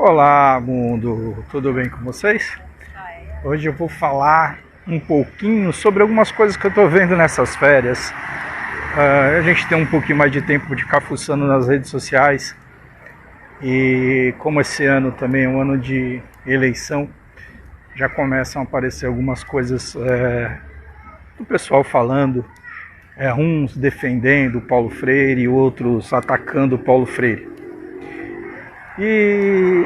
Olá, mundo! Tudo bem com vocês? Hoje eu vou falar um pouquinho sobre algumas coisas que eu estou vendo nessas férias. A gente tem um pouquinho mais de tempo de ficar fuçando nas redes sociais. E como esse ano também é um ano de eleição, já começam a aparecer algumas coisas do pessoal falando, uns defendendo o Paulo Freire e outros atacando o Paulo Freire. E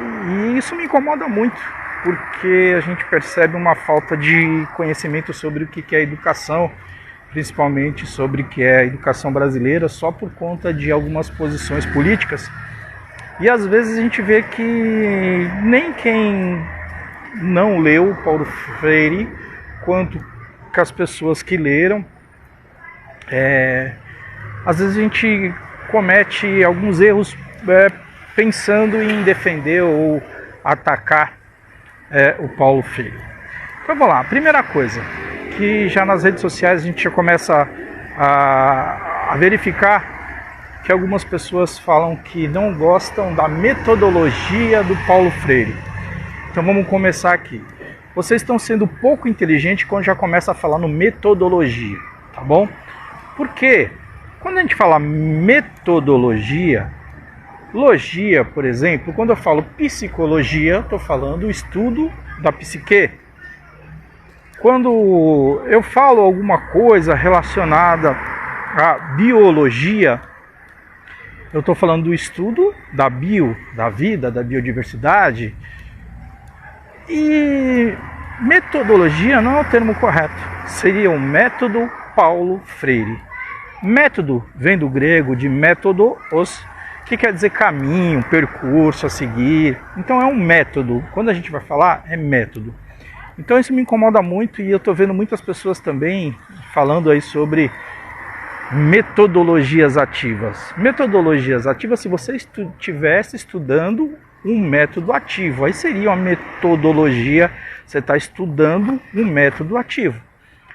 isso me incomoda muito, porque a gente percebe uma falta de conhecimento sobre o que é educação, principalmente sobre o que é a educação brasileira, só por conta de algumas posições políticas. E às vezes a gente vê que nem quem não leu Paulo Freire, quanto que as pessoas que leram, às vezes a gente comete alguns erros pensando em defender ou atacar o Paulo Freire. Então vamos lá, primeira coisa, que já nas redes sociais a gente já começa a verificar que algumas pessoas falam que não gostam da metodologia do Paulo Freire. Então vamos começar aqui. Vocês estão sendo pouco inteligentes quando já começa a falar no metodologia, tá bom? Porque quando a gente fala metodologia, logia, por exemplo, quando eu falo psicologia, estou falando o estudo da psique. Quando eu falo alguma coisa relacionada à biologia, eu estou falando do estudo da da vida, da biodiversidade. E metodologia não é o termo correto, seria o método Paulo Freire. Método vem do grego de métodos, que quer dizer caminho, percurso a seguir. Então é um método. Quando a gente vai falar, é método. Então isso me incomoda muito e eu estou vendo muitas pessoas também falando aí sobre metodologias ativas. Metodologias ativas, se você estivesse estudando um método ativo, aí seria uma metodologia, você está estudando um método ativo.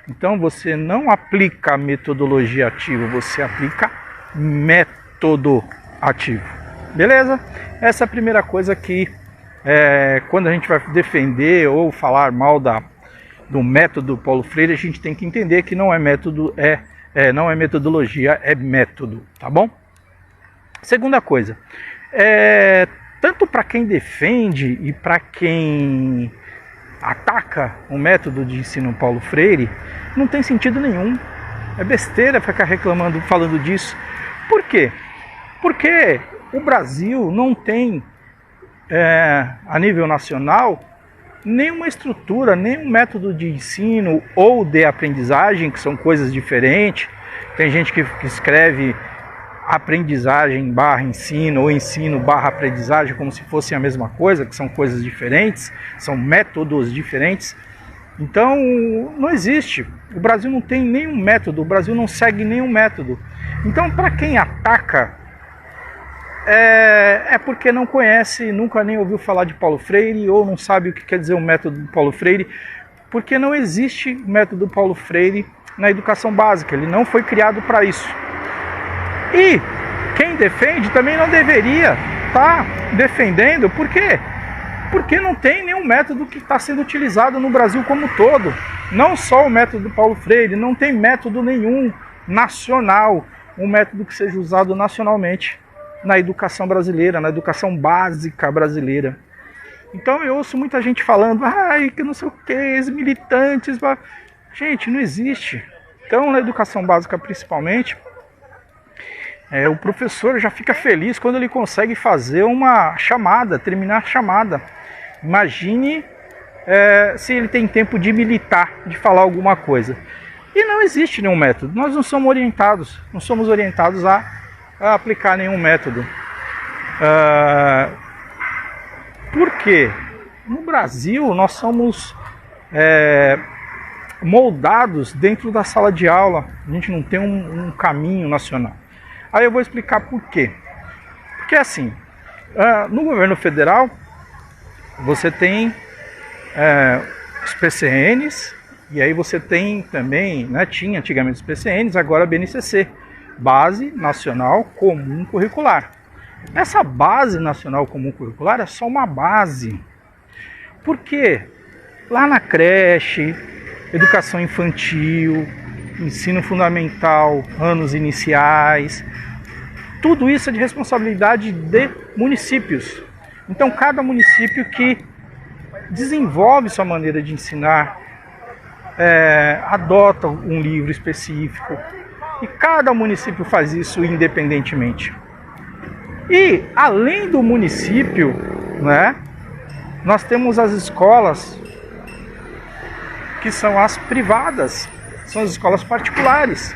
Então você não aplica metodologia ativa, você aplica método ativo. Beleza? Essa é a primeira coisa que quando a gente vai defender ou falar mal do método Paulo Freire, a gente tem que entender que não é método, não é metodologia, é método, tá bom? Segunda coisa, tanto para quem defende e para quem ataca o método de ensino Paulo Freire, não tem sentido nenhum. É besteira ficar reclamando, falando disso. Por quê? Porque o Brasil não tem, a nível nacional, nenhuma estrutura, nenhum método de ensino ou de aprendizagem, que são coisas diferentes. Tem gente que escreve aprendizagem barra ensino ou ensino barra aprendizagem como se fossem a mesma coisa, que são coisas diferentes, são métodos diferentes. Então não existe. O Brasil não tem nenhum método, o Brasil não segue nenhum método. Então para quem ataca, é porque não conhece, nunca nem ouviu falar de Paulo Freire ou não sabe o que quer dizer o método do Paulo Freire, porque não existe o método Paulo Freire na educação básica, ele não foi criado para isso. E quem defende também não deveria estar defendendo, por quê? Porque não tem nenhum método que está sendo utilizado no Brasil como um todo, não só o método Paulo Freire, não tem método nenhum nacional, um método que seja usado nacionalmente na educação brasileira, na educação básica brasileira. Então eu ouço muita gente falando, que não sei o que, os militantes... Gente, não existe. Então na educação básica principalmente, o professor já fica feliz quando ele consegue fazer uma chamada, terminar a chamada. Imagine se ele tem tempo de militar, de falar alguma coisa. E não existe nenhum método, nós não somos orientados a aplicar nenhum método. Por quê? No Brasil nós somos moldados dentro da sala de aula, a gente não tem um caminho nacional. Aí eu vou explicar por quê. Porque assim, no governo federal você tem os PCNs, e aí você tem também, tinha antigamente os PCNs, agora a BNCC, Base Nacional Comum Curricular. Essa base nacional comum curricular é só uma base. Por quê? Lá na creche, educação infantil, ensino fundamental, anos iniciais, tudo isso é de responsabilidade de municípios. Então, cada município que desenvolve sua maneira de ensinar, adota um livro específico, e cada município faz isso independentemente. E, além do município, né, nós temos as escolas que são as privadas, são as escolas particulares.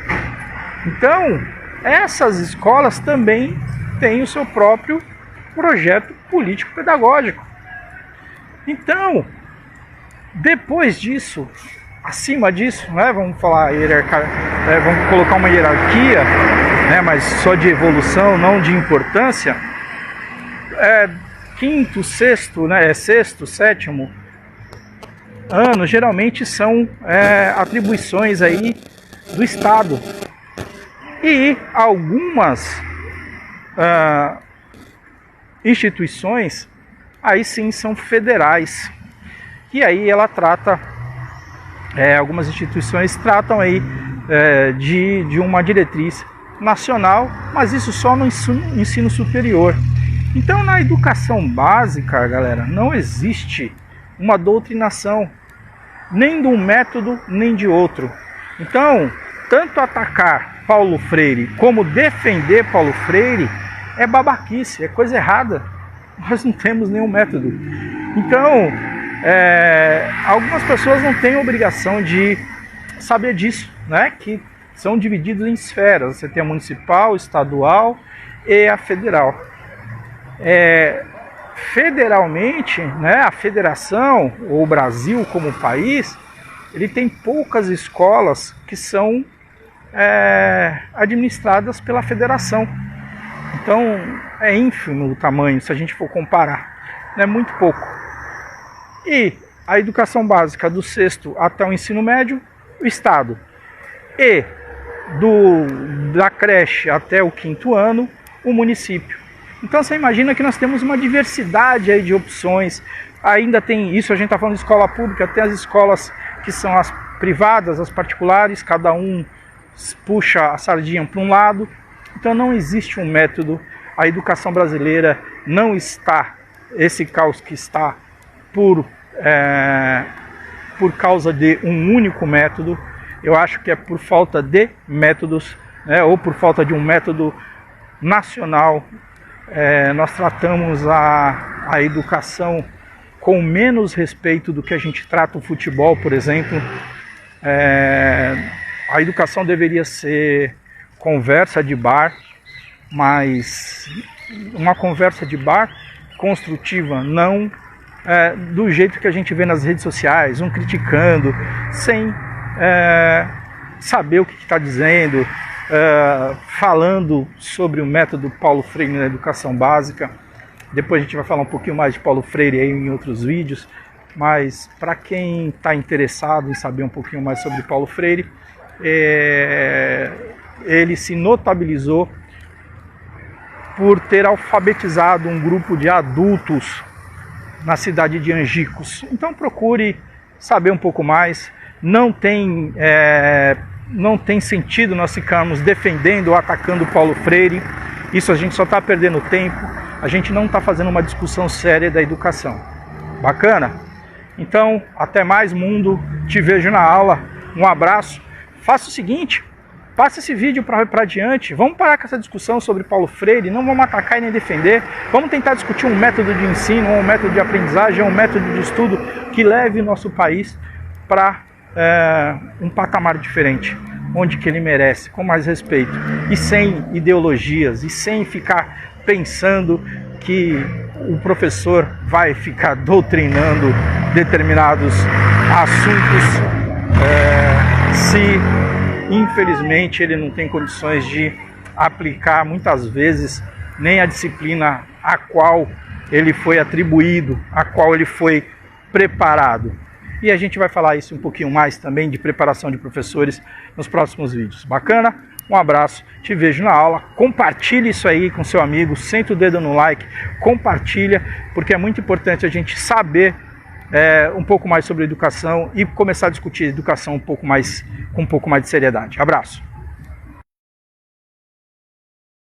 Então, essas escolas também têm o seu próprio projeto político-pedagógico. Então, depois disso, acima disso, né, vamos falar vamos colocar uma hierarquia, né, mas só de evolução, não de importância. Quinto, sexto, né, sexto, sétimo ano geralmente são atribuições aí do Estado. E algumas instituições aí sim são federais. E aí ela trata, algumas instituições tratam aí de uma diretriz nacional, mas isso só no ensino superior. Então, na educação básica, galera, não existe uma doutrinação, nem de um método, nem de outro. Então, tanto atacar Paulo Freire como defender Paulo Freire é babaquice, é coisa errada. Nós não temos nenhum método. Então, algumas pessoas não têm obrigação de saber disso, né? Que são divididos em esferas. Você tem a municipal, estadual e a federal. Federalmente, né, a federação, ou o Brasil como país, ele tem poucas escolas que são administradas pela federação. Então, é ínfimo o tamanho, se a gente for comparar, é muito pouco. E a educação básica do sexto até o ensino médio, o Estado. E da creche até o quinto ano, o município. Então você imagina que nós temos uma diversidade aí de opções. Ainda tem isso, a gente está falando de escola pública, tem as escolas que são as privadas, as particulares, cada um puxa a sardinha para um lado. Então não existe um método. A educação brasileira não está, esse caos que está por causa de um único método. Eu acho que é por falta de métodos, né, ou por falta de um método nacional. Nós tratamos a educação com menos respeito do que a gente trata o futebol, por exemplo. A educação deveria ser conversa de bar, mas uma conversa de bar construtiva, não do jeito que a gente vê nas redes sociais, um criticando, sem saber o que está dizendo, falando sobre o método Paulo Freire na educação básica. Depois a gente vai falar um pouquinho mais de Paulo Freire aí em outros vídeos, mas para quem está interessado em saber um pouquinho mais sobre Paulo Freire, ele se notabilizou por ter alfabetizado um grupo de adultos na cidade de Angicos. Então procure saber um pouco mais. Não tem sentido nós ficarmos defendendo ou atacando Paulo Freire. Isso a gente só está perdendo tempo. A gente não está fazendo uma discussão séria da educação. Bacana? Então, até mais, mundo. Te vejo na aula. Um abraço. Faça o seguinte, passa esse vídeo para adiante. Vamos parar com essa discussão sobre Paulo Freire. Não vamos atacar e nem defender. Vamos tentar discutir um método de ensino, um método de aprendizagem, um método de estudo que leve o nosso país para um patamar diferente, onde que ele merece, com mais respeito, e sem ideologias, e sem ficar pensando que o professor vai ficar doutrinando determinados assuntos, se infelizmente ele não tem condições de aplicar muitas vezes nem a disciplina a qual ele foi atribuído, a qual ele foi preparado. E a gente vai falar isso um pouquinho mais também de preparação de professores nos próximos vídeos. Bacana? Um abraço, te vejo na aula. Compartilhe isso aí com seu amigo, senta o dedo no like, compartilha, porque é muito importante a gente saber um pouco mais sobre educação e começar a discutir educação com um pouco mais de seriedade. Abraço.